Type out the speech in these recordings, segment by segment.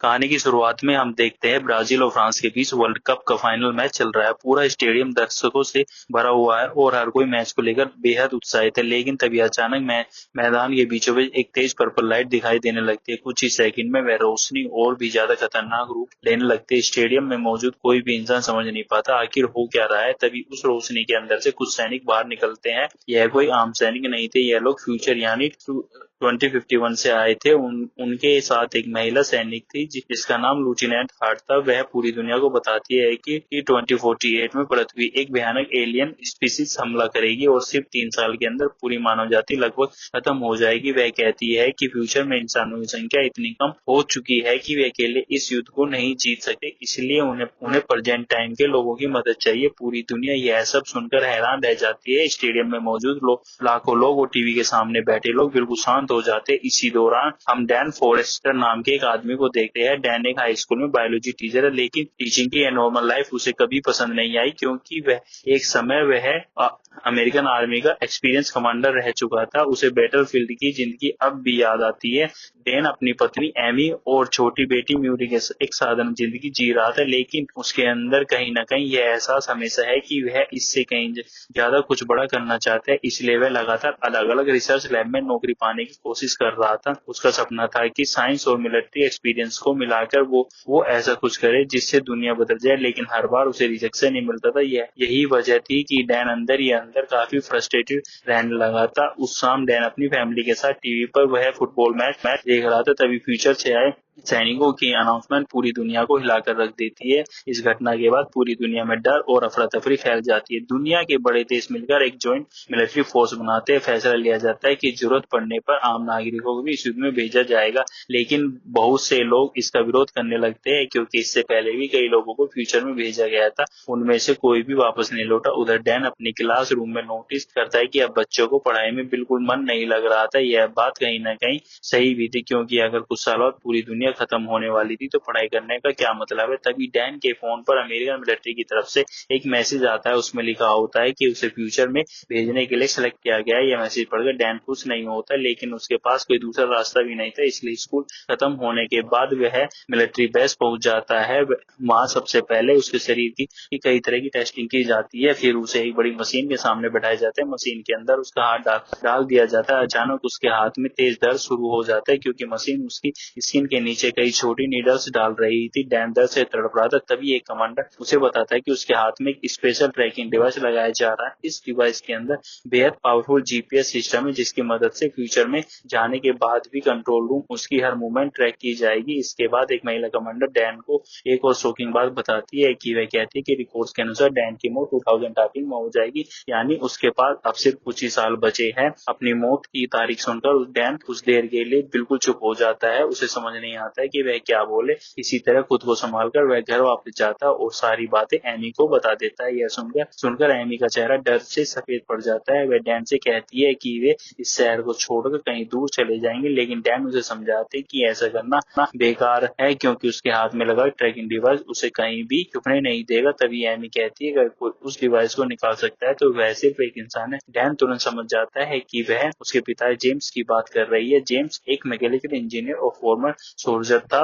कहानी की शुरुआत में हम देखते हैं ब्राजील और फ्रांस के बीच वर्ल्ड कप का फाइनल मैच चल रहा है। पूरा स्टेडियम दर्शकों से भरा हुआ है और हर कोई मैच को लेकर बेहद उत्साहित है। लेकिन तभी अचानक मैदान के बीचों बीच एक तेज पर्पल लाइट दिखाई देने लगती है। कुछ ही सेकंड में वह रोशनी और भी ज्यादा खतरनाक रूप लेने लगती है। स्टेडियम में मौजूद कोई भी इंसान समझ नहीं पाता आखिर हो क्या रहा है। तभी उस रोशनी के अंदर से कुछ सैनिक बाहर निकलते हैं। यह कोई आम सैनिक नहीं थे, यह लोग फ्यूचर यानी 2051 से आए थे। उनके साथ एक महिला सैनिक थी जिसका नाम लूचिनेंट हार्ट था। वह पूरी दुनिया को बताती है कि 2048 में पृथ्वी एक भयानक एलियन स्पीसीज हमला करेगी और सिर्फ 3 साल के अंदर पूरी मानव जाति लगभग खत्म हो जाएगी। वह कहती है कि फ्यूचर में इंसानों की संख्या इतनी कम हो चुकी है कि वे अकेले इस युद्ध को नहीं जीत सकते, इसलिए उन्हें उन्हें प्रेजेंट टाइम के लोगों की मदद चाहिए। पूरी दुनिया यह सब सुनकर हैरान रह जाती है। स्टेडियम में मौजूद लाखों लोग और टीवी के सामने बैठे लोग बिल्कुल शांत हो जाते। इसी दौरान हम डैन फॉरेस्टर नाम के एक आदमी को देखते हैं। डैन एक हाई स्कूल में बायोलॉजी टीचर है, लेकिन टीचिंग की नॉर्मल लाइफ उसे कभी पसंद नहीं आई, क्योंकि वह एक समय वह अमेरिकन आर्मी का एक्सपीरियंस कमांडर रह चुका था। उसे बैटलफील्ड की जिंदगी अब भी याद आती है। डैन अपनी पत्नी एमी और छोटी बेटी म्यूरी के एक साधारण जिंदगी जी रहा था, लेकिन उसके अंदर कहीं न कहीं यह एहसास हमेशा है कि वह इससे कहीं ज्यादा कुछ बड़ा करना चाहता है। इसलिए वह लगातार अलग-अलग रिसर्च लैब में नौकरी पाने की कोशिश कर रहा था। उसका सपना था कि साइंस और मिलिट्री एक्सपीरियंस को मिलाकर वो ऐसा कुछ करे जिससे दुनिया बदल जाए, लेकिन हर बार उसे रिजेक्शन ही मिलता था। यही वजह थी कि डैन अंदर ही अंदर काफी फ्रस्ट्रेटेड रहने लगा था। उस शाम डैन अपनी फैमिली के साथ टीवी पर वह फुटबॉल मैच देख रहा था। तभी फ्यूचर से आए सैनिकों की अनाउंसमेंट पूरी दुनिया को हिलाकर रख देती है। इस घटना के बाद पूरी दुनिया में डर और अफरा तफरी फैल जाती है। दुनिया के बड़े देश मिलकर एक जॉइंट मिलिट्री फोर्स बनाते हैं। फैसला लिया जाता है कि जरूरत पड़ने पर आम नागरिकों को भी इस युद्ध में भेजा जाएगा, लेकिन बहुत से लोग इसका विरोध करने लगते हैं, क्योंकि इससे पहले भी कई लोगों को फ्यूचर में भेजा गया था, उनमें से कोई भी वापस नहीं लौटा। उधर डैन अपनी क्लास रूम में नोटिस करता है कि अब बच्चों को पढ़ाई में बिल्कुल मन नहीं लग रहा था। यह बात कहीं न कहीं सही भी थी, क्योंकि अगर कुछ साल बाद पूरी दुनिया खत्म होने वाली थी तो पढ़ाई करने का क्या मतलब है। तभी डैन के फोन पर अमेरिकन मिलिट्री की तरफ से एक मैसेज आता है। उसमें लिखा होता है कि उसे फ्यूचर में भेजने के लिए सिलेक्ट किया गया है। यह मैसेज पढ़कर डैन खुश नहीं होता, लेकिन उसके पास कोई दूसरा रास्ता भी नहीं था, इसलिए स्कूल खत्म होने के बाद वह मिलिट्री बेस पहुंच जाता है। वहां सबसे पहले उसके शरीर की कई तरह की टेस्टिंग की जाती है। फिर उसे एक बड़ी मशीन के सामने बैठाया जाता है। मशीन के अंदर उसका हाथ डाल दिया जाता है। अचानक उसके हाथ में तेज दर्द शुरू हो जाता है, क्योंकि मशीन उसकी स्किन के नीचे कई छोटी नीडल्स डाल रही थी। डैन दर्द से तड़प रहा था। तभी एक कमांडर उसे बताता है कि उसके हाथ में एक स्पेशल ट्रैकिंग डिवाइस लगाया जा रहा है। इस डिवाइस के अंदर बेहद पावरफुल जीपीएस सिस्टम है, जिसकी मदद से फ्यूचर में जाने के बाद भी कंट्रोल रूम उसकी हर मूवमेंट ट्रैक की जाएगी। इसके बाद एक महिला कमांडर डैन को एक और शॉकिंग बात बताती है कि वह कहती है कि रिपोर्ट्स के अनुसार डैन की मौत 2030 में हो जाएगी, यानी उसके पास अब सिर्फ कुछ ही साल बचे हैं। अपनी मौत की तारीख सुनकर डैन कुछ देर के लिए बिल्कुल चुप हो जाता है। उसे समझ नहीं आता है कि वह क्या बोले। इसी तरह खुद को संभाल कर वह घर वापस जाता है और सारी बातें एमी को बता देता है। यह सुनकर एमी का चेहरा डर से सफेद पड़ जाता है। वह डैन से कहती है कि वे इस शहर को छोड़कर कहीं दूर चले जाएंगे, लेकिन डैन उसे समझाते कि ऐसा करना बेकार है, क्योंकि उसके हाथ में लगा ट्रैकिंग डिवाइस उसे कहीं भी छुपने नहीं देगा। तभी एमी कहती है कि अगर कोई उस डिवाइस को निकाल सकता है तो वह सिर्फ एक इंसान है। डैन तुरंत समझ जाता है कि वह उसके पिता जेम्स की बात कर रही है। जेम्स एक मैकेनिकल इंजीनियर और फॉर्मर सोल्जर था,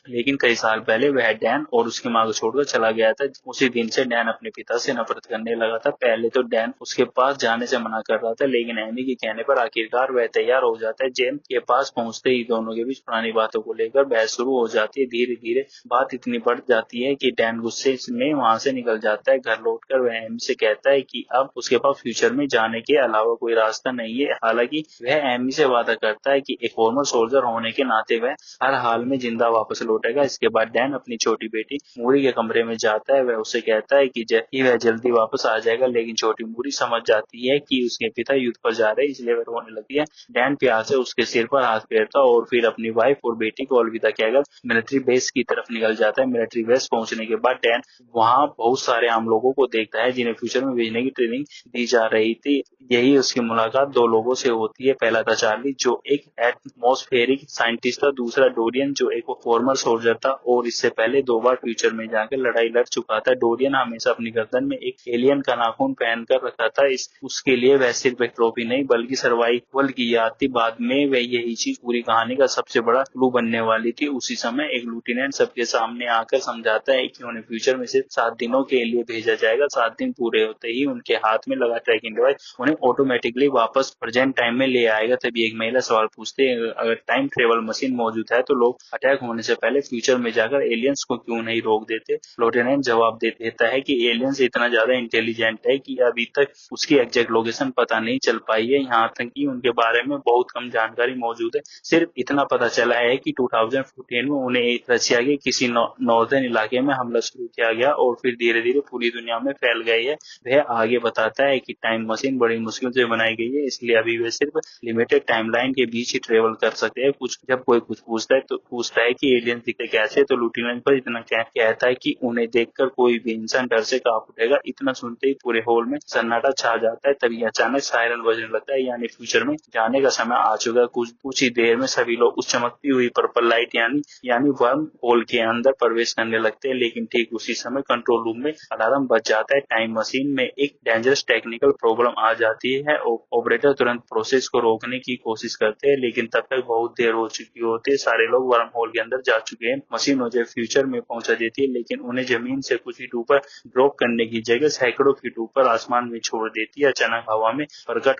लेकिन कई साल पहले वह डैन और उसकी मां को छोड़कर चला गया था। उसी दिन से डैन अपने पिता से नफरत करने लगा था। पहले तो डैन उसके पास जाने से मना कर रहा था, लेकिन एमी के कहने पर आखिरकार वह तैयार हो जाता है। जेम्स के पास पहुंचते ही दोनों के बीच पुरानी बातों को लेकर बहस शुरू हो जाती है। धीरे धीरे बात इतनी बढ़ जाती है कि डैन गुस्से में वहां से निकल जाता है। घर लौटकर वह एमी से कहता है कि अब उसके पास फ्यूचर में जाने के अलावा कोई रास्ता नहीं है। हालांकि वह एमी से वादा करता है कि एक फॉर्मर सोल्जर होने के नाते वह हर हाल में जिंदा वापस लौटेगा। इसके बाद डैन अपनी छोटी बेटी मूरी के कमरे में जाता है। वह उसे कहता है कि वह जल्दी वापस आ जाएगा, लेकिन छोटी मूरी समझ जाती है कि उसके पिता युद्ध पर जा रहे हैं, इसलिए वह रोने लगती है। डैन प्यार से उसके सिर पर हाथ फेरता और फिर अपनी वाइफ और बेटी को अलविदा कहकर मिलिट्री बेस की तरफ निकल जाता है। मिलिट्री बेस पहुंचने के बाद डैन वहां बहुत सारे आम लोगों को देखता है जिन्हें फ्यूचर में भेजने की ट्रेनिंग दी जा रही थी। यही उसकी मुलाकात दो लोगों से होती है। पहला था चार्ली, जो एक एटमॉस्फेरिक साइंटिस्ट था। दूसरा डोरियन, डोरियन जो एक फॉर्मर सोल्जर था और इससे पहले 2 बार फ्यूचर में जाकर लड़ाई लड़ चुका था। डोरियन हमेशा अपनी गर्दन में एक एलियन का नाखून पहन कर रखा था। इस उसके लिए वह सिर्फ एक ट्रॉफी नहीं बल्कि सर्वाइवल की याद थी। बाद में वह यही चीज पूरी कहानी का सबसे बड़ा क्लू बनने वाली थी। उसी समय एक लूटिनेंट सबके सामने आकर समझाता है कि उन्हें फ्यूचर में सिर्फ 7 दिनों के लिए भेजा जाएगा। 7 दिन पूरे होते ही उनके हाथ में लगा ट्रैकिंग डिवाइस उन्हें ऑटोमेटिकली वापस प्रेजेंट टाइम में ले आएगा। तभी एक महिला सवाल पूछते है, अगर टाइम ट्रेवल मशीन मौजूद है तो लोग अटैक होने से पहले फ्यूचर में जाकर एलियंस को क्यों नहीं रोक देते। लेफ्टिनेंट जवाब देता है कि एलियंस इतना ज्यादा इंटेलिजेंट है कि अभी तक उसकी एग्जैक्ट लोकेशन पता नहीं चल पाई है। यहाँ तक कि उनके बारे में बहुत कम जानकारी मौजूद है। सिर्फ इतना पता चला है कि 2014 में उन्हें रशिया के किसी नॉर्दर्न इलाके में हमला शुरू किया गया और फिर धीरे धीरे पूरी दुनिया में फैल गई है। वह आगे बताता है कि टाइम मशीन बड़ी मुश्किल से बनाई गई है, इसलिए अभी वे सिर्फ लिमिटेड टाइमलाइन के बीच ही ट्रेवल कर सकते हैं। कुछ जब कोई कुछ पूछता है कि एलियंस दिखते कैसे, तो लूटिनेंट पर इतना कहता है कि उन्हें देखकर कोई भी इंसान डर से कांप उठेगा। इतना सुनते ही पूरे हॉल में सन्नाटा छा जाता है। तभी अचानक सायरन बजने लगता है, यानी फ्यूचर में जाने का समय आ चुका है। कुछ ही देर में सभी लोग उस चमकती हुई पर्पल लाइट यानी वर्म होल के अंदर प्रवेश करने लगते हैं। लेकिन ठीक उसी समय कंट्रोल रूम में अलार्म बज जाता है। टाइम मशीन में एक डेंजरस टेक्निकल प्रॉब्लम आ जाती है। ऑपरेटर तुरंत प्रोसेस को रोकने की कोशिश करते हैं, लेकिन तब तक बहुत देर हो चुकी होती है। सारे लोग वर्म होल के अंदर जा चुके हैं। मशीन उन्हें फ्यूचर में पहुंचा देती है, लेकिन उन्हें जमीन से कुछ फीट ऊपर ड्रॉप करने की जगह सैकड़ों फीट ऊपर आसमान में छोड़ देती है। अचानक हवा में प्रकट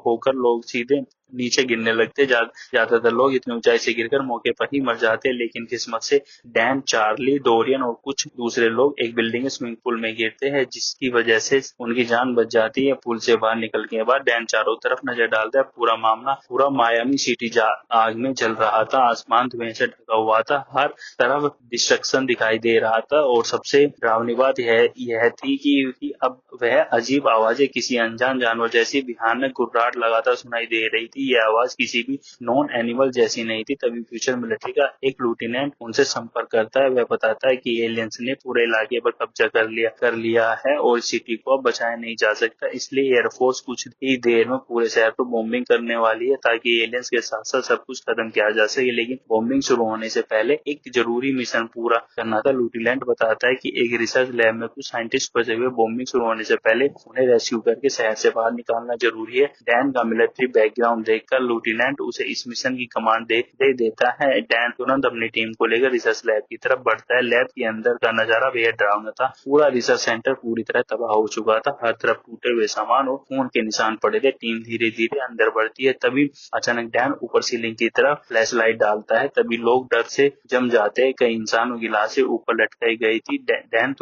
होकर लोग सीधे नीचे गिरने लगते। ज्यादातर लोग इतनी ऊंचाई से गिरकर मौके पर ही मर जाते, लेकिन किस्मत से डैन, चार्ली, डोरियन और कुछ दूसरे लोग एक बिल्डिंग के स्विमिंग पूल में गिरते हैं, जिसकी वजह से उनकी जान बच जाती है। पूल से बाहर निकलने के बाद डैन चारों तरफ नजर डालता है। पूरा मायामी सिटी आग में जल रहा था। आसमान धुएं से ढका हुआ था। हर तरफ डिस्ट्रक्शन दिखाई दे रहा था और सबसे डरावनी बात यह थी कि अब वह अजीब आवाजें किसी अनजान जानवर जैसी भयानक गुर्राहट लगातार सुनाई दे रही थी। यह आवाज किसी भी नॉन एनिमल जैसी नहीं थी। तभी फ्यूचर मिलिट्री का एक लूटिनेंट उनसे संपर्क करता है। वह बताता है कि एलियंस ने पूरे इलाके पर कब्जा कर लिया है और सिटी को अब बचाया नहीं जा सकता। इसलिए एयरफोर्स कुछ ही देर में पूरे शहर पर बॉम्बिंग करने वाली है, ताकि एलियंस के साथ साथ सब कुछ खत्म किया जा सके। लेकिन बॉम्बिंग शुरू होने से पहले एक जरूरी मिशन पूरा करना था। लूटिनेंट बताता है कि एक रिसर्च लैब में कुछ साइंटिस्ट फंसे हुए। बॉम्बिंग शुरू होने से पहले उन्हें रेस्क्यू करके शहर से बाहर निकालना जरूरी है। डैन का मिलिट्री बैकग्राउंड देखकर लूटिनेंट उसे इस मिशन की कमांड दे देता है। डैन तुरंत अपनी टीम को लेकर रिसर्च लैब की तरफ बढ़ता है। लैब के अंदर का नजारा बेहद डरावना था। पूरा रिसर्च सेंटर पूरी तरह तबाह हो चुका था। हर तरफ टूटे हुए सामान और खून के निशान पड़े थे। टीम धीरे धीरे अंदर बढ़ती है। तभी अचानक डैन ऊपर सीलिंग की तरफ फ्लैश लाइट डालता है। तभी लोग डर से जम जाते हैं। कई इंसानों की लाशें ऊपर लटकाई गई थी। डैन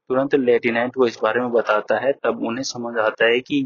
तुरंत लेफ्टिनेंट को इस बारे में बताता है। तब उन्हें समझ आता है कि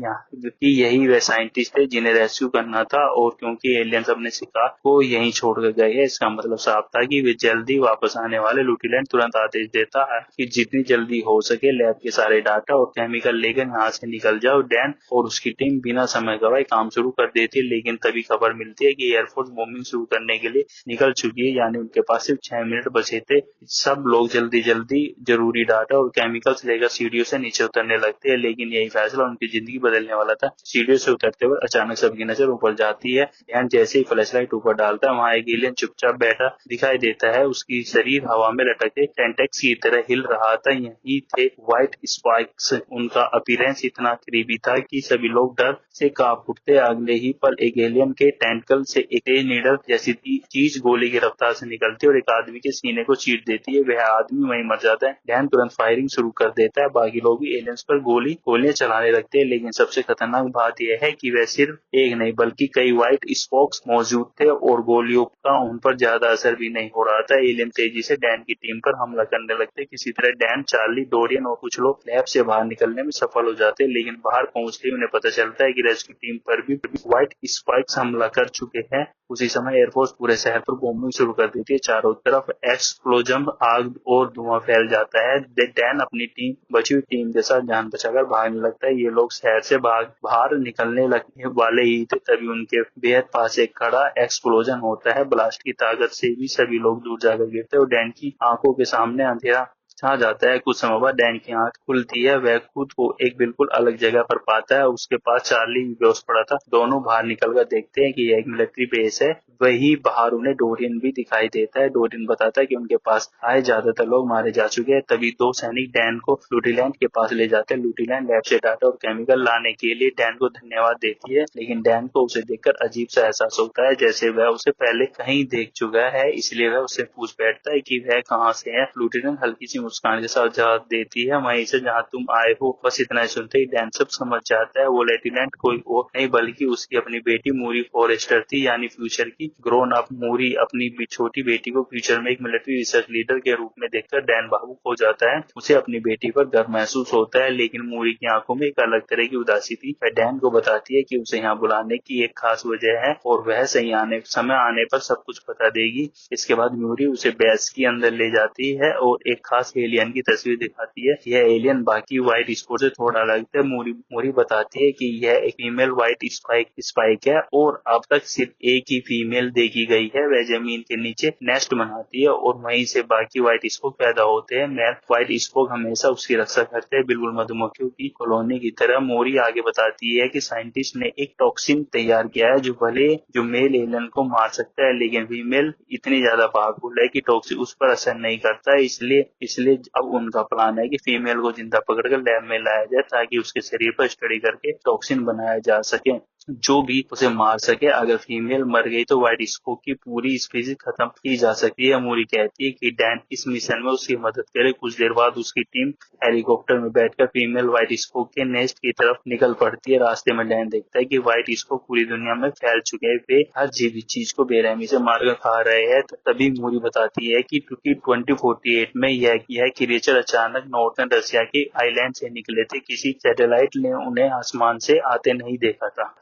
यही वे साइंटिस्ट थे जिन्हें रेस्क्यू करना था, और क्योंकि एलियंस अपने शिकार को यहीं छोड़कर गए हैं, इसका मतलब साफ था कि वे जल्दी वापस आने वाले। लूटिनेंट तुरंत आदेश देता है कि जितनी जल्दी हो सके लैब के सारे डाटा और केमिकल लेकर यहाँ से निकल जाओ। डैन और उसकी टीम बिना समय गवाए काम शुरू कर देती है, लेकिन तभी खबर मिलती है कि एयरफोर्स बॉम्बिंग शुरू करने के लिए निकल चुकी है, यानी उनके पास सिर्फ 6 मिनट बचे थे। सब लोग जल्दी जरूरी डाटा और केमिकल्स लेकर सीढ़ियों से नीचे उतरने लगते हैं, लेकिन यही फैसला उनकी जिंदगी बदलने वाला था। सीढ़ियों से उतरते हुए अचानक सबकी नजर ऊपर जाती है। डैन जैसे ही फ्लैशलाइट ऊपर डालता है, वहाँ एक एलियन चुपचाप बैठा दिखाई देता है। उसकी शरीर हवा में लटके टेंटेक्स की तरह हिल रहा था। यही थे व्हाइट स्पाइक्स। उनका अपीयरेंस इतना करीबी था कि सभी लोग डर से कांप उठते। अगले ही पल एक एलियन के टेंटकल से एक तेज नीडल जैसी चीज गोली की रफ्तार से निकलती है और एक आदमी के सीने को चीर देती है। वह आदमी वहीं मर जाता है। डैन तुरंत फायरिंग शुरू कर देता है। बाकी लोग भी एलियंस पर गोलियां चलाने लगते हैं, लेकिन सबसे खतरनाक बात यह है कि वह सिर्फ एक नहीं बल्कि कई व्हाइट स्पॉक्स मौजूद थे और गोलियों का उन पर ज्यादा असर भी नहीं हो रहा था। एलियन तेजी से डैन की टीम पर हमला करने लगते। किसी तरह डैन, चार्ली, डोरियन और कुछ लोग लैब से बाहर निकलने में सफल हो जाते, लेकिन बाहर पहुंचते ही उन्हें पता चलता है कि रेस्क्यू टीम पर भी व्हाइट स्पाइक्स हमला कर चुके हैं। उसी समय एयरफोर्स पूरे शहर पर बॉम्बिंग शुरू कर देती है। चारों तरफ एक्सप्लोजन, आग और धुआं फैल जाता है। डैन अपनी बची हुई टीम के साथ जान बचाकर भागने लगता है। ये लोग शहर से बाहर निकलने लगने वाले ही थे, तभी उनके बेहद पास एक खड़ा एक्सप्लोजन होता है। ब्लास्ट की ताकत से भी सभी लोग दूर जाकर गिरते और डैन की आंखों के सामने अंधेरा जहाँ जाता है कुछ समय बाद डैन की आंख खुलती है, वह खुद को एक बिल्कुल अलग जगह पर पाता है, उसके पास चार्ली भी बेहोश पड़ा था। दोनों बाहर निकलकर देखते हैं कि यह एक मिलिट्री बेस है। वही बाहर उन्हें डोरियन भी दिखाई देता है। डोरियन बताता है कि उनके पास आए ज्यादातर लोग मारे जा चुके हैं। तभी दो सैनिक डैन को लूटीलैंड के पास ले जाते हैं। लूटीलैंड लैब से डाटा और केमिकल लाने के लिए डैन को धन्यवाद देती है, लेकिन डैन को उसे देखकर अजीब सा एहसास होता है, जैसे वह उसे पहले कहीं देख चुका है। इसलिए वह उससे पूछ बैठता है कि वह कहाँ से है। लूटीलैंड हल्की सी मुस्कान के साथ जवाब देती है, वहीं से जहाँ तुम आए हो। बस इतना सुनते ही डैन सब समझ जाता है। वो लेफ्टिनेंट कोई और नहीं बल्कि उसकी अपनी बेटी मूरी फॉरेस्टर थी, यानी फ्यूचर की ग्रोन अप मूरी। अपनी छोटी बेटी को फ्यूचर में एक मिलिट्री रिसर्च लीडर के रूप में देखकर डैन भावुक हो जाता है। उसे अपनी बेटी पर गर्व महसूस होता है, लेकिन मूरी की आंखों में एक अलग तरह की उदासी थी। वह डैन को बताती है कि उसे यहाँ बुलाने की एक खास वजह है और वह सही समय आने पर सब कुछ बता देगी। इसके बाद मूरी उसे बेस के अंदर ले जाती है और एक खास एलियन की तस्वीर दिखाती है। यह एलियन बाकी व्हाइट स्पोर्ट से थोड़ा अलग है। मूरी बताती है कि यह एक फीमेल व्हाइट स्पाइक है और अब तक सिर्फ एक ही फीमेल देखी गई है। वह जमीन के नीचे नेस्ट बनाती है और वहीं से बाकी व्हाइट स्पोक पैदा होते हैं। मेल व्हाइट स्पोक हमेशा उसकी रक्षा करते हैं, बिल्कुल मधुमक्खियों की कॉलोनी की तरह। मोरी आगे बताती है कि साइंटिस्ट ने एक टॉक्सिन तैयार किया है जो मेल एलियन को मार सकता है, लेकिन फीमेल इतनी ज्यादा पावरफुल है कि टॉक्सिन उस पर असर नहीं करता है। इसलिए अब उनका प्लान है कि फीमेल को जिंदा पकड़कर लैब में लाया जाए ताकि उसके शरीर पर स्टडी करके टॉक्सिन बनाया जा सके जो भी उसे मार सके। अगर फीमेल मर गई तो व्हाइट स्पोक की पूरी स्पीसीज खत्म की जा सकती है। मूरी कहती है कि डैन इस मिशन में उसकी मदद करे। कुछ देर बाद उसकी टीम हेलीकॉप्टर में बैठकर फीमेल व्हाइट स्पोक के नेस्ट की तरफ निकल पड़ती है। रास्ते में डैन देखता है कि व्हाइट स्पोक पूरी दुनिया में फैल चुके हैं। वे हर जीवित चीज को बेरहमी से मारकर खा रहे हैं। तभी मूरी बताती है कि 2048 में यह क्रिएचर अचानक नॉर्थन रशिया के आइलैंड से निकले थे। किसी सैटेलाइट ने उन्हें आसमान से आते नहीं देखा था।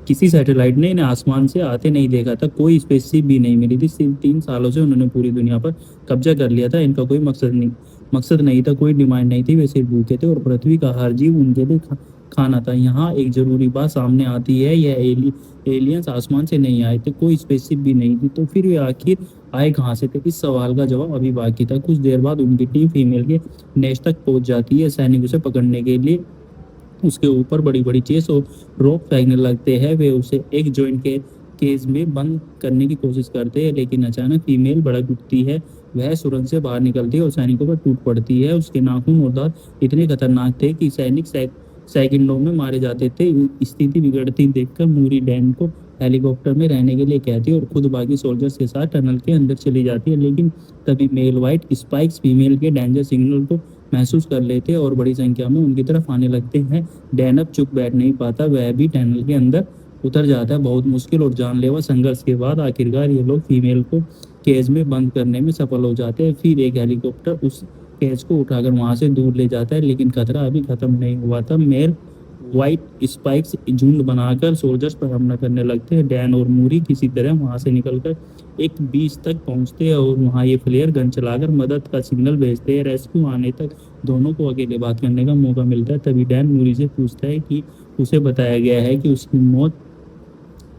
किसी सैटेलाइट ने इन्हें आसमान से आते नहीं देखा था। कोई स्पेसशिप भी नहीं मिली थी। सिर्फ 3 सालों से उन्होंने पूरी दुनिया पर कब्जा कर लिया था। इनका कोई मकसद नहीं था, कोई डिमांड नहीं थी। वे सिर्फ भूखे थे और पृथ्वी का हर जीव उनके लिए खाना था। यहाँ एक जरूरी बात सामने आती है, यह एलियंस आसमान से नहीं आए थे, कोई स्पेसशिप भी नहीं थी। तो फिर वे आखिर आए कहाँ से थे? इस सवाल का जवाब अभी बाकी था। कुछ देर बाद उनकी टीम फीमेल के नेस्ट तक पहुंच जाती है। सैनिक उसे पकड़ने के लिए उसके ऊपर बड़ी बड़ी चेस और रोप फेंकने लगते हैं। वे उसे एक जॉइंट के केज में बंद करने की कोशिश करते हैं, लेकिन अचानक फीमेल भड़क उठती है। वह सुरंग से बाहर निकलती है और सैनिकों पर टूट पड़ती है। उसके नाखून और दांत इतने खतरनाक थे कि सैनिक सेकंडों में मारे जाते थे। स्थिति बिगड़ती देखकर मूरी डैन को हेलीकॉप्टर में रहने के लिए कहती है और खुद बाकी सोल्जर्स के साथ टनल के अंदर चली जाती है। लेकिन तभी मेल व्हाइट स्पाइक्स फीमेल के डेंजर सिग्नल को महसूस कर लेते हैं और बड़ी संख्या में उनकी तरफ आने लगते हैं। डैन अब चुप बैठ नहीं पाता, वह भी टनल के अंदर उतर जाता है। बहुत मुश्किल और जानलेवा संघर्ष के बाद आखिरकार ये लोग फीमेल को केज में बंद करने में सफल हो जाते हैं। फिर एक हेलीकॉप्टर उस केज को उठाकर वहां से दूर ले जाता है, लेकिन खतरा अभी खत्म नहीं हुआ था। मेल व्हाइट स्पाइक्स झुंड बनाकर सोल्जर्स पर हमला करने लगते हैं। डैन और मूरी किसी तरह वहां से निकलकर एक बीच तक पहुंचते हैं और वहां ये फ्लेयर गन चलाकर मदद का सिग्नल भेजते हैं। रेस्क्यू आने तक दोनों को अकेले बात करने का मौका मिलता है। तभी डैन मूरी से पूछता है कि उसे बताया गया है कि उसकी मौत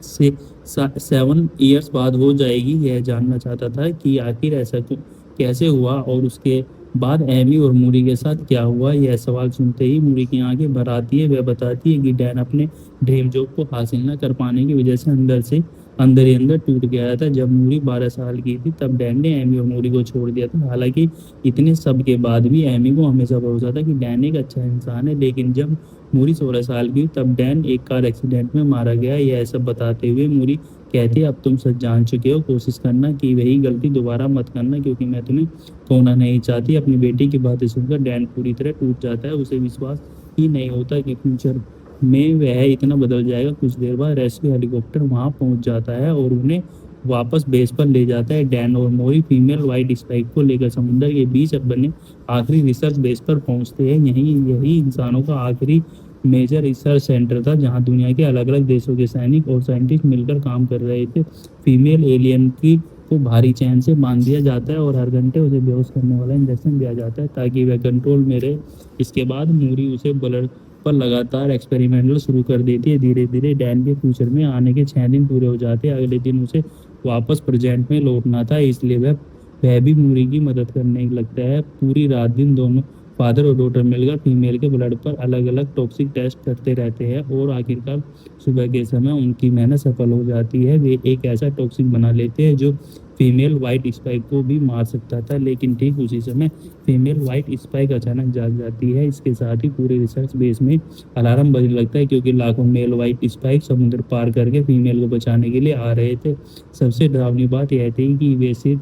से 7 ईयर्स बाद हो जाएगी। यह जानना चाहता था कि आखिर ऐसा कैसे हुआ और उसके बाद एमी और मूरी के साथ क्या हुआ। यह सवाल सुनते ही मूरी की आंखें भर आती है। वह बताती है कि डैन अपने ड्रीम जॉब को हासिल न कर पाने की वजह से अंदर ही अंदर टूट गया था। जब मूरी 12 साल की थी तब डैन ने एमी और मूरी को छोड़ दिया था। हालांकि इतने सब के बाद भी एमी को हमेशा भरोसा था कि डैन एक अच्छा इंसान है। लेकिन जब मूरी 16 साल की तब डैन एक कार एक्सीडेंट में मारा गया। यह सब बताते हुए मूरी कहती है, अब तुम सच जान चुके हो, कोशिश करना कि वही गलती दोबारा मत करना, क्योंकि मैं तुम्हें खोना नहीं चाहती। अपनी बेटी की बातें सुनकर डैन पूरी तरह टूट जाता है। उसे विश्वास ही नहीं होता कि फ्यूचर में वह इतना बदल जाएगा। कुछ देर बाद रेस्क्यू हेलीकॉप्टर वहां पहुंच जाता है और उन्हें वापस बेस पर ले जाता है। डैन और मोरी फीमेल व्हाइट स्पाइक को लेकर समुद्र के बीच बने आखिरी रिसर्च बेस पर पहुंचते हैं। यही इंसानों का आखिरी मेजर रिसर्च सेंटर था, जहां दुनिया के अलग अलग देशों के सैनिक और साइंटिस्ट मिलकर काम कर रहे थे। फीमेल एलियन को भारी चैन से बांध दिया जाता है और हर घंटे उसे बेहोश करने वाला इंजेक्शन दिया जाता है ताकि वह कंट्रोल में रहे। इसके बाद मूरी उसे ब्लड पर लगातार एक्सपेरिमेंटल शुरू कर देती है। धीरे धीरे डैन के फ्यूचर में आने के 6 दिन पूरे हो जाते हैं। अगले दिन उसे वापस प्रेजेंट में लौटना था, इसलिए वह वह भी मूरी की मदद करने लगता है। पूरी रात दिन दोनों फादर और डॉटर मिलकर फीमेल के ब्लड पर अलग अलग टॉक्सिक टेस्ट करते रहते हैं और आखिरकार सुबह के समय उनकी मेहनत सफल हो जाती है। वे एक ऐसा टॉक्सिक बना लेते हैं जो फीमेल व्हाइट स्पाइक को भी मार सकता था, लेकिन ठीक उसी समय फीमेल व्हाइट स्पाइक अचानक जाग जाती है। इसके साथ ही पूरे रिसर्च बेस में अलार्म बजने लगता है, क्योंकि लाखों मेल व्हाइट स्पाइक समुद्र पार करके फीमेल को बचाने के लिए आ रहे थे। सबसे डरावनी बात यह थी कि वे सिर्फ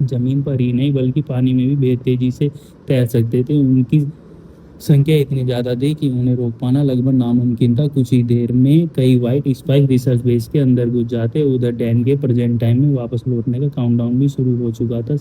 जमीन पर ही नहीं बल्कि पानी में भी बेहद तेजी से तैर सकते थे। उनकी संख्या इतनी ज्यादा थी कि उन्हें रोक पाना लगभग नामुमकिन था। कुछ ही देर में कई व्हाइट स्पाइक रिसर्च बेस के अंदर घुस जाते। उधर डैन के प्रेजेंट टाइम में वापस लौटने का काउंटडाउन भी शुरू हो चुका था।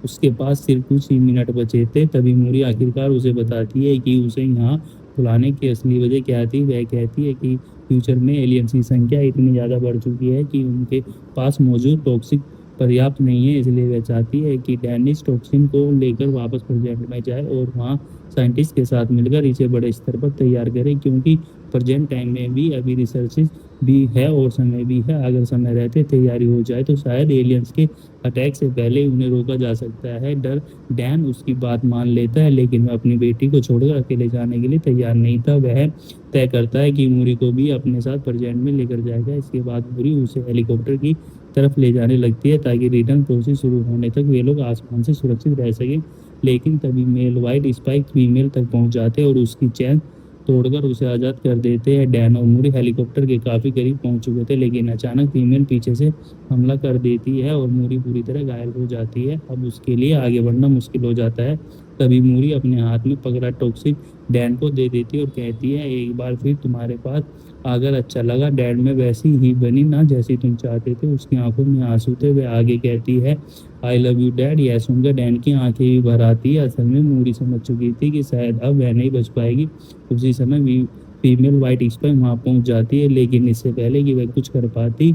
उसके पास सिर्फ कुछ ही मिनट बचे थे। तभी मूरी आखिरकार उसे बताती है कि उसे यहाँ बुलाने की असली वजह क्या थी। वह कहती है कि फ्यूचर में एलियंस की संख्या इतनी ज्यादा बढ़ चुकी है कि उनके पास मौजूद टॉक्सिक पर्याप्त नहीं है, इसलिए वह चाहती है कि डैनिश टॉक्सिन को लेकर वापस प्रेजेंट में जाए और वहाँ साइंटिस्ट के साथ मिलकर इसे बड़े स्तर पर तैयार करें, क्योंकि प्रेजेंट टाइम में भी अभी रिसर्चेस भी है और समय भी है। अगर समय रहते तैयारी हो जाए तो शायद एलियंस के अटैक से पहले उन्हें रोका जा सकता है। डर डैन उसकी बात मान लेता है, लेकिन वह अपनी बेटी को छोड़कर अकेले जाने के लिए तैयार नहीं था। वह तय करता है कि मूरी को भी अपने साथ प्रेजेंट में लेकर जाएगा। इसके बाद मूरी उसे हेलीकॉप्टर की तरफ ले जाने लगती है ताकि रिटर्न प्रोसेस शुरू होने तक वे लोग आसमान से सुरक्षित रह सकें। लेकिन तभी मेल व्हाइट स्पाइक फीमेल तक पहुंच जाते हैं और उसकी चैन तोड़कर उसे आज़ाद कर देते हैं। डैन और मूरी हेलीकॉप्टर के काफ़ी करीब पहुंच चुके थे, लेकिन अचानक फीमेल पीछे से हमला कर देती है और मूरी पूरी तरह घायल हो जाती है। अब उसके लिए आगे बढ़ना मुश्किल हो जाता है। तभी मूरी अपने हाथ में पकड़ा टॉक्सिक डैन को दे देती है और कहती है, एक बार फिर तुम्हारे पास आकर अच्छा लगा। डैड में वैसी ही बनी ना जैसी तुम चाहते थे। उसकी आंखों में आंसू थे। वह आगे कहती है, आई लव यू डैड। यह सुनकर डैन की आंखें भी भर आती है। असल में मूरी समझ चुकी थी कि शायद अब वह नहीं बच पाएगी। उसी समय फीमेल व्हाइट स्पाइक वहां पहुंच जाती है, लेकिन इससे पहले कि वह कुछ कर पाती,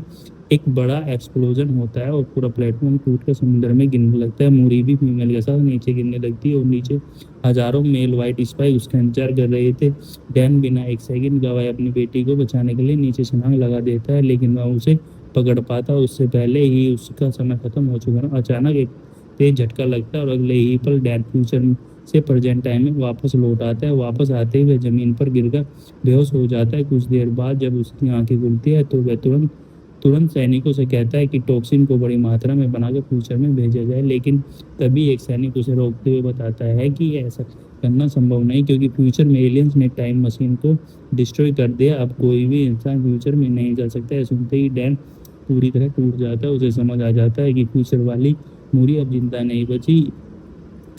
एक बड़ा एक्सप्लोजन होता है और पूरा प्लेटफॉर्म टूटकर समुद्र में गिरने लगता है। मूरी भी फीमेल के साथ नीचे गिरने लगती है और नीचे हजारों मेल व्हाइट स्पाइक उसका इंतजार कर रहे थे। डैन बिना एक सेकंड गवाए अपनी बेटी को बचाने के लिए नीचे छलांग लगा देता है, लेकिन वह उसे पकड़ पाता उससे पहले ही उसका समय खत्म हो चुका है। अचानक एक तेज झटका लगता है और अगले ही पल डैन फ्यूचर से प्रेजेंट टाइम में वापस लौट आता है। वापस आते हुए जमीन पर गिरकर बेहोश हो जाता है। कुछ देर बाद जब उसकी आंखें खुलती है तो वह तुरंत तुरंत सैनिकों से कहता है कि टॉक्सिन को बड़ी मात्रा में बनाकर फ्यूचर में भेजा जाए, लेकिन तभी एक सैनिक उसे रोकते हुए बताता है कि ऐसा करना संभव नहीं, क्योंकि फ्यूचर में एलियंस ने टाइम मशीन को डिस्ट्रॉय कर दिया। अब कोई भी इंसान फ्यूचर में नहीं जा सकता है। सुनते ही डैन पूरी तरह टूट जाता है। उसे समझ आ जाता है कि फ्यूचर वाली मूरी अब जिंदा नहीं बची।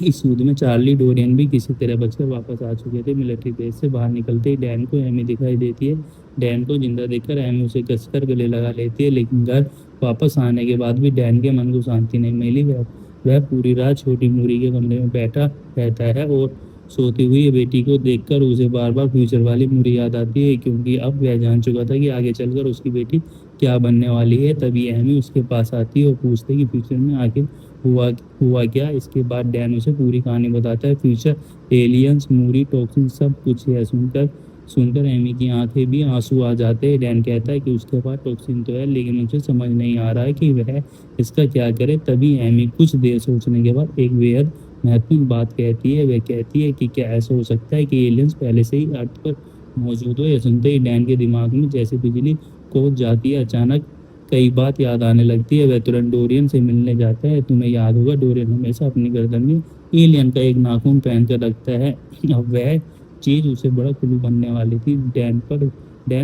इस युद्ध में चार्ली डोरियन भी किसी तरह बचकर वापस आ चुके थे। मिलिट्री बेस से बाहर निकलते ही डैन को एमी दिखाई देती है। डैन को जिंदा देखकर एमी उसे कसकर गले लगा लेती है, लेकिन घर वापस आने के बाद भी डैन के मन को शांति नहीं मिली। वह पूरी रात छोटी मूरी के कमरे में बैठा रहता है और सोती हुई बेटी को देखकर उसे बार बार फ्यूचर वाली मूरी याद आती है, क्योंकि अब वह जान चुका था कि आगे चलकर उसकी बेटी क्या बनने वाली है। तभी एमी उसके पास आती है और पूछती है कि फ्यूचर में आखिर हुआ हुआ क्या। इसके बाद डैन उसे पूरी कहानी बताता है। फ्यूचर, एलियंस, मूरी, टॉक्सिन, सब कुछ है। सुनकर सुनकर एमी की आंखें भी आंसू आ जाते हैं। डैन कहता है कि उसके पास टॉक्सिन तो है, लेकिन उसे समझ नहीं आ रहा है कि वह इसका क्या करे। तभी एमी कुछ देर सोचने के बाद एक बेहद महत्वपूर्ण बात कहती है। वह कहती है कि क्या ऐसा हो सकता है कि एलियंस पहले से ही अर्थ पर मौजूद हो। यह सुनते ही डैन के दिमाग में जैसे बिजली कौंध जाती है। अचानक कई बात याद आने लगती है। वह तुरंत डोरियन से मिलने जाता है। तुम्हें याद होगा, डोरियन हमेशा अपनी गर्दन में एलियन का एक नाखून पहन कर रखता है। अब वह चीज उसे बड़ा कुल्लू बनने वाली थी। डैन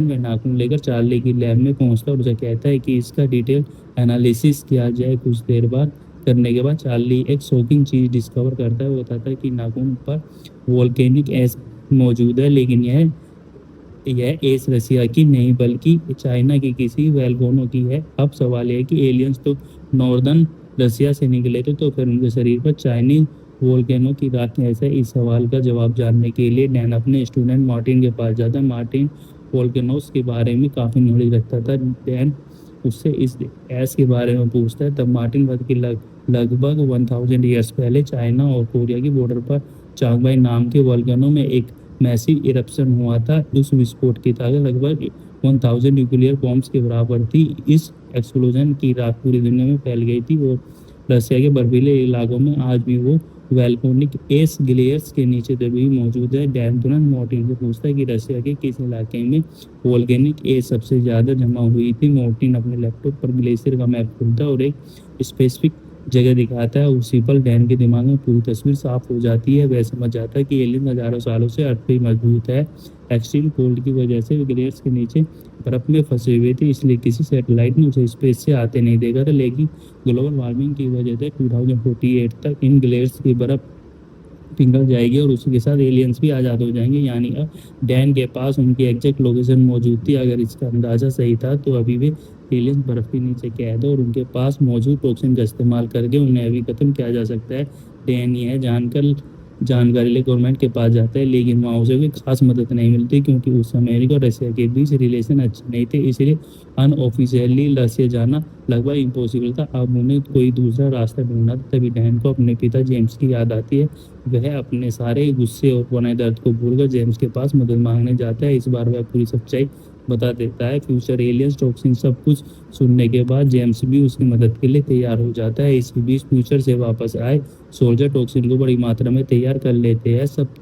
वह नाखून लेकर चार्ली की लैब में पहुंचता और उसे कहता है कि इसका डिटेल एनालिसिस किया जाए। कुछ देर बाद करने के बाद चार्ली एक शॉकिंग चीज डिस्कवर करता है। वो बताता है कि नाखून पर वोल्केनिक एश मौजूद है, लेकिन यह एस रसिया की नहीं बल्कि चाइना की किसी वैल्वोनो की है। अब सवाल यह है कि एलियंस तो नॉर्दर्न रसिया से निकले थे, तो फिर उनके शरीर पर चाइनीज वोल्केनो की राख कैसे। इस सवाल का जवाब जानने के लिए डैन अपने स्टूडेंट मार्टिन के पास जाता है। मार्टिन वोल्केनोस के बारे में काफ़ी नॉलेज रखता था। डैन उससे इस ऐस के बारे में पूछता है। तब मार्टिन बता कि लगभग 1000 ईयर्स पहले चाइना और कोरिया की बॉर्डर पर चांगबाई नाम के वोल्केनो में एक मैसिव इरप्शन हुआ था। उस विस्फोट की ताकत लगभग 1000 न्यूक्लियर बॉम्ब्स के बराबर थी। इस एक्सप्लोजन की राख पूरी दुनिया में फैल गई थी और रसिया के बर्फीले इलाकों में आज भी वो वोल्केनिक एस ग्लेशियर्स के नीचे दबी मौजूद है। डैन तुरंत मार्टिन से पूछता है कि रसिया के किस इलाके में वोल्केनिक एस सबसे ज्यादा जमा हुई थी। मार्टिन अपने लैपटॉप पर ग्लेशियर का मैप खोलता है और एक स्पेसिफिक जगह दिखाता है। उसी पल डैन के दिमाग में पूरी तस्वीर साफ हो जाती है। वह समझ जाता है कि एलियन हजारों सालों से अर्थ पे मजबूत है। एक्सट्रीम कोल्ड की वजह से ग्लेशियर्स के नीचे बर्फ में फंसे हुए थे, इसलिए किसी सैटेलाइट ने उसे स्पेस से आते नहीं देखा था। लेकिन ग्लोबल वार्मिंग की वजह से 2048 तक इन ग्लेशियर्स की बर्फ पिघल जाएगी और उसी के साथ एलियंस भी आज़ाद हो जाएंगे। यानी अब डैन के पास उनकी एग्जैक्ट लोकेशन मौजूद थी। अगर इसका अंदाजा सही था तो अभी भी एलियंस बर्फ के नीचे कैद है और उनके पास मौजूद टॉक्सिन का इस्तेमाल करके उन्हें अभी खत्म किया जा सकता है। डैन यह जानकर जानकारी ले गवर्नमेंट के पास जाता है, लेकिन वहाँ उसे कोई खास मदद नहीं मिलती क्योंकि उस समय अमेरिका और रशिया के बीच रिलेशन अच्छे नहीं थे। इसलिए अनऑफिशियली रशिया जाना लगभग इम्पॉसिबल था। अब उन्हें कोई दूसरा रास्ता ढूंढना था। तभी डैन को अपने पिता जेम्स की याद आती है। वह अपने सारे गुस्से और पुराने दर्द को भूलकर जेम्स के पास मदद मांगने जाता है। इस बार वह पूरी सच्चाई बता देता है। फ्यूचर एलियंस टॉक्सिन सब कुछ सुनने के बाद जेम्स भी उसकी मदद के लिए तैयार हो जाता है। इसी बीच फ्यूचर से वापस आए सोल्जर टॉक्सिन को बड़ी मात्रा में तैयार कर लेते हैं। सब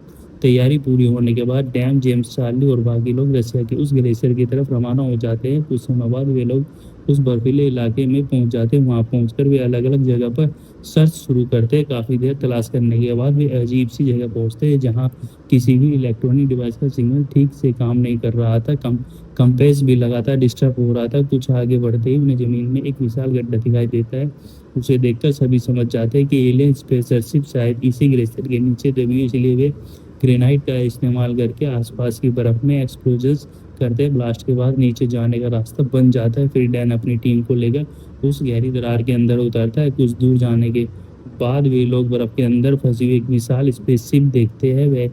तैयारी पूरी होने के बाद डैम, जेम्स, चार्ली और बाकी लोग रसिया के उस ग्लेशियर की तरफ रवाना हो जाते हैं। कुछ समय बाद वे लोग उस बर्फीले इलाके में पहुंच जाते हैं। वहां पहुंचकर वे अलग अलग जगह पर सर्च शुरू करते हैं। काफी देर तलाश करने के बाद वे अजीब सी जगह पहुंचते हैं जहां किसी भी इलेक्ट्रॉनिक डिवाइस का सिग्नल ठीक से काम नहीं कर रहा था। कंपेस भी लगातार डिस्टर्ब हो रहा था। कुछ आगे बढ़ते ही उन्हें जमीन में एक विशाल गड्ढा दिखाई देता है। उसे देखकर सभी समझ जाते हैं कि एलियन स्पेसशिप शायद इसी ग्लेशियर के नीचे दबी है। इसलिए वे ग्रेनाइट का इस्तेमाल करके आसपास की बर्फ में एक्सप्लोजन करते हैं। ब्लास्ट के बाद नीचे जाने का रास्ता बन जाता है। फिर डैन अपनी टीम को लेकर उस गहरी दरार के अंदर उतरता है। कुछ दूर जाने के बाद वे लोग बर्फ के अंदर फंसी हुई एक विशाल स्पेसशिप देखते हैं। वह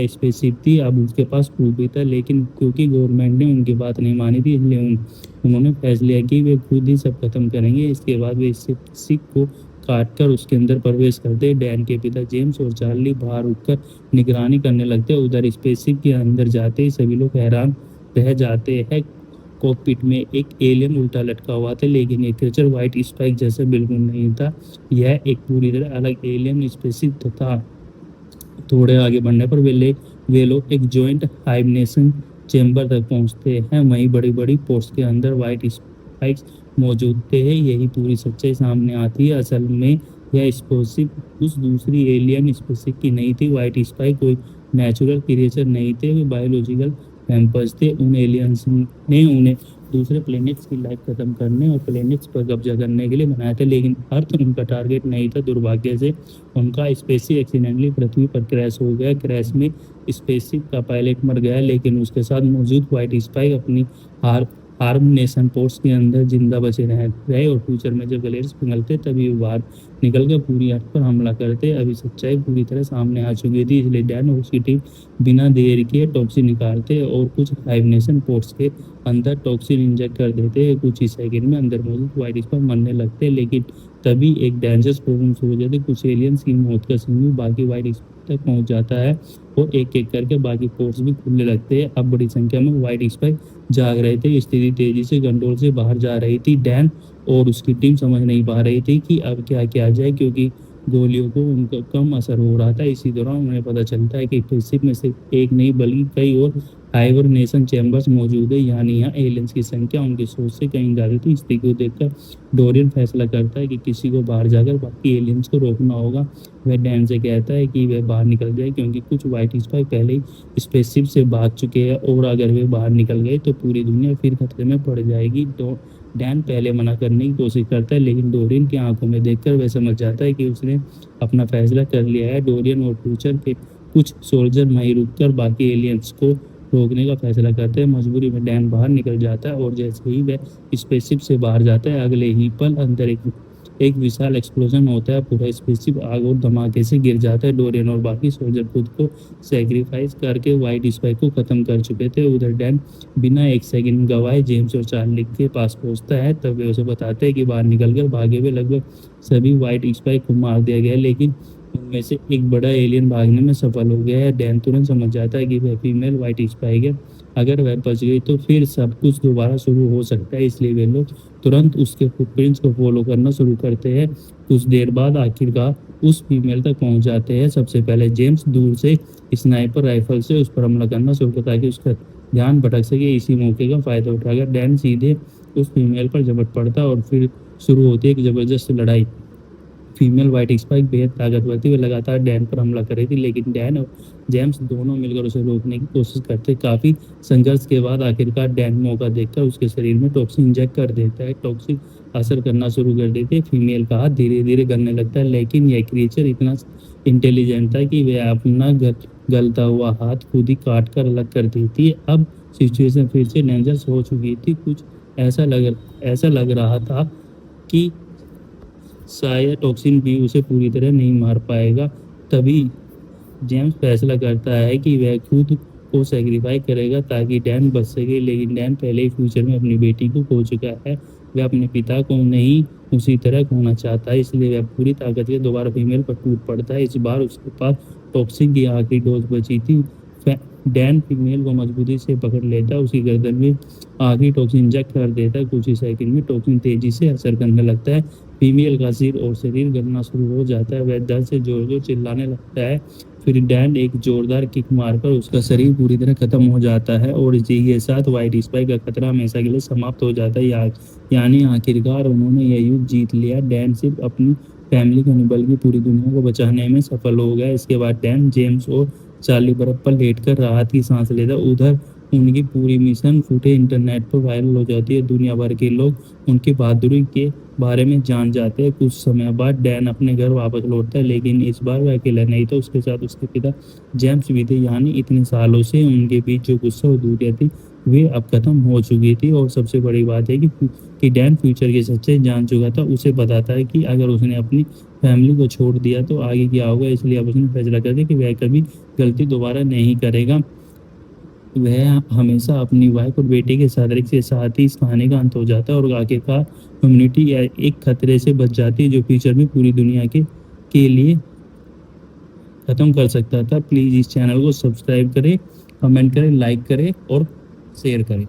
स्पेसशिप थी। अब उसके पास प्रूफ भी था, लेकिन क्योंकि गवर्नमेंट ने उनकी बात नहीं मानी थी, इसलिए उन्होंने फैसला किया कि वे खुद ही सब खत्म करेंगे। इसके बाद वे स्पेसशिप को काट कर उसके अंदर प्रवेश करते। डैन के पिता जेम्स और चार्ली बाहर रुककर निगरानी करने लगते। उधर स्पेसशिप के अंदर जाते ही सभी लोग हैरान रह जाते हैं। कॉकपिट में एक एलियन उल्टा लटका हुआ था, लेकिन ये क्रिएचर व्हाइट स्पाइक जैसा बिल्कुल नहीं था। यह एक पूरी तरह अलग एलियन स्पेसशिप था। थोड़े आगे बढ़ने पर वे लोग एक जॉइंट हाइबरनेशन चेंबर तक पहुंचते हैं। वहीं बड़ी बड़ी पोर्ट्स के अंदर व्हाइट स्पाइक्स मौजूद थे। यही पूरी सच्चाई सामने आती है। असल में यह स्पेसशिप उस दूसरी एलियन स्पेसशिप की नहीं थी। व्हाइट स्पाइक कोई नेचुरल क्रिएचर नहीं थे, वे बायोलॉजिकल वैम्पर्स थे। उन एलियंस ने उन्हें दूसरे प्लेनेट्स की लाइफ खत्म करने और प्लेनेट्स पर कब्जा करने के लिए बनाया था, लेकिन अर्थ उनका टारगेट नहीं था। दुर्भाग्य से उनका स्पेसशिप एक्सीडेंटली पृथ्वी पर क्रैश हो गया। क्रैश में स्पेसशिप का पायलट मर गया, लेकिन उसके साथ मौजूद व्हाइट स्पाइक अपनी हार हार्मनेशन पोर्ट्स के अंदर जिंदा बचे रहे और फ्यूचर में जब ग्लेशियर्स पिघलते तभी वो बाहर निकल कर पूरी अर्थ पर हमला करते। अभी सच्चाई पूरी तरह सामने आ चुकी थी, इसलिए डैन और उसकी टीम बिना देर के टॉक्सिन निकालते और कुछ हाइबरनेशन पोर्ट्स के अंदर टॉक्सिन इंजेक्ट कर देते। कुछ ही सेकंड में अंदर मौजूद व्हाइट स्पाइक मरने लगते, लेकिन तभी एक डेंजरस प्रॉब्लम शुरू हो जाती। कुछ एलियंस की मौत का सिग्नल बाकी व्हाइट स्पाइक तक पहुंच जाता है और एक एक करके बाकी पोर्ट्स भी खुलने लगते हैं। अब बड़ी संख्या में व्हाइट स्पाइक जाग रहे थे। स्थिति तेजी से कंट्रोल से बाहर जा रही थी। डैन और उसकी टीम समझ नहीं पा रही थी कि अब क्या किया जाए, क्योंकि गोलियों को उनका कम असर हो रहा था। इसी दौरान उन्हें पता चलता है कि स्पेसशिप में सिर्फ एक नहीं बल्कि कई और हाइबरनेशन चैम्बर्स मौजूद है। यानी यहाँ एलियंस की संख्या उनकी सोच से कहीं ज्यादा थी। स्थिति को देखकर डोरियन फैसला करता है कि किसी को बाहर जाकर बाकी एलियंस को रोकना होगा। वह डैन से कहता है कि वह बाहर निकल जाए, क्योंकि कुछ व्हाइट स्पाइक पहले ही स्पेसशिप से भाग चुके हैं और अगर वे बाहर निकल गए तो पूरी दुनिया फिर खतरे में पड़ जाएगी। तो डैन पहले मना करने की कोशिश करता है, लेकिन डोरियन की आंखों में देखकर वह समझ जाता है कि उसने अपना फैसला कर लिया है। डोरियन और फ्यूचर के कुछ सोल्जर वहीं रुककर बाकी एलियंस को रोकने का फैसला करते हैं। मजबूरी में डैन बाहर निकल जाता है और जैसे ही वह स्पेसशिप से बाहर जाता है, अगले ही पल अंदर एक विशाल एक्सप्लोजन होता है। पूरा स्पेसशिप आग और धमाके से गिर जाता है। डोरियन और बाकी सोल्जर खुद को सैक्रिफाइस करके व्हाइट स्पाइक को खत्म कर चुके थे। उधर डैन बिना एक सेकंड गवाए जेम्स और चार्ली के पास पहुंचता है। तब वे उसे बताते हैं कि बाहर निकलकर भागे हुए लगभग सभी व्हाइट स्पाइक को मार दिया गया, लेकिन उनमें से एक बड़ा एलियन भागने में सफल हो गया है। डैन तुरंत समझ जाता है कि वह फीमेल व्हाइट स्पाइक है। अगर वह बच गई तो फिर सब कुछ दोबारा शुरू हो सकता है, इसलिए वे लोग तुरंत उसके फुटप्रिंट्स को फॉलो करना शुरू करते हैं। कुछ देर बाद आखिरकार उस फीमेल तक पहुंच जाते हैं। सबसे पहले जेम्स दूर से स्नाइपर राइफल से उस पर हमला करना शुरू करता है ताकि उसका ध्यान भटक सके। इसी मौके का फायदा उठाकर डैन सीधे उस फीमेल पर झपट पड़ता और फिर शुरू होती है एक जबरदस्त लड़ाई। फीमेल व्हाइट स्पाइक बेहद ताकतवर थी, वे लगातार डैन पर हमला कर रही थी, लेकिन डैन और जेम्स दोनों मिलकर उसे रोकने की कोशिश करते। काफी संघर्ष के बाद आखिरकार डैन मौका देखकर उसके शरीर में टॉक्सिन इंजेक्ट कर देता है। टॉक्सिन असर करना शुरू कर देते हैं। फीमेल का हाथ धीरे धीरे गलने लगता है, लेकिन यह क्रिएचर इतना इंटेलिजेंट था कि वह अपना गलता हुआ हाथ खुद ही काट कर अलग कर देती है। अब सिचुएशन फिर से डेंजरस हो चुकी थी। कुछ ऐसा लग रहा था कि शायद टॉक्सिन भी उसे पूरी तरह नहीं मार पाएगा। तभी जेम्स फैसला करता है कि वह खुद को सेक्रीफाई करेगा ताकि डैन बच सके, लेकिन डैन पहले ही फ्यूचर में अपनी बेटी को खो चुका है। वह अपने पिता को नहीं उसी तरह खोना चाहता है, इसलिए वह पूरी ताकत से दोबारा फीमेल पर टूट पड़ता है। इस बार उसके पास टॉक्सिन की आखिरी डोज बची थी। डैन फीमेल को मजबूती से पकड़ लेता है, उसकी गर्दन में आखिरी टॉक्सिन इंजेक्ट कर देता है। कुछ ही सेकंड में टॉक्सिन तेजी से असर करने लगता है। फीमेल का सिर और शरीर गलना शुरू हो जाता है। वह दर्द से जोर जोर चिल्लाने लगता है। फिर डैन एक जोरदार किक मारकर उसका शरीर पूरी तरह खत्म हो जाता है और इसी के साथ व्हाइट स्पाइक का खतरा हमेशा के लिए समाप्त हो जाता है। यानी आखिरकार उन्होंने यह युद्ध जीत लिया। डैन सिर्फ अपनी फैमिली को नहीं बल्कि पूरी दुनिया को बचाने में सफल हो गया। इसके बाद डैन, जेम्स और चार्ली बर्फ पर लेटकर राहत की सांस लेता। उधर उनकी पूरी मिशन फुटेज इंटरनेट पर वायरल हो जाती है। दुनिया भर के लोग उनकी बहादुरी के बारे में जान जाते हैं। कुछ समय बाद डैन अपने घर वापस लौटता है, लेकिन इस बार वह अकेला नहीं था, उसके साथ उसके पिता जेम्स भी थे। यानी इतने सालों से उनके बीच जो गुस्सा और दूरियां थी वे अब खत्म हो चुकी थी। और सबसे बड़ी बात है कि डैन फ्यूचर की सच्चाई जान चुका था। उसे पता था कि अगर उसने अपनी फैमिली को छोड़ दिया तो आगे क्या होगा, इसलिए अब उसने फैसला कर दिया कि वह कभी गलती दोबारा नहीं करेगा। वह हमेशा अपनी वाइफ और बेटे के साथ ही इस कहानी का अंत हो जाता है और आखिरकार ह्यूमैनिटी एक खतरे से बच जाती है जो फ्यूचर में पूरी दुनिया के लिए खत्म कर सकता था। प्लीज़ इस चैनल को सब्सक्राइब करें, कमेंट करें, लाइक करें और शेयर करें।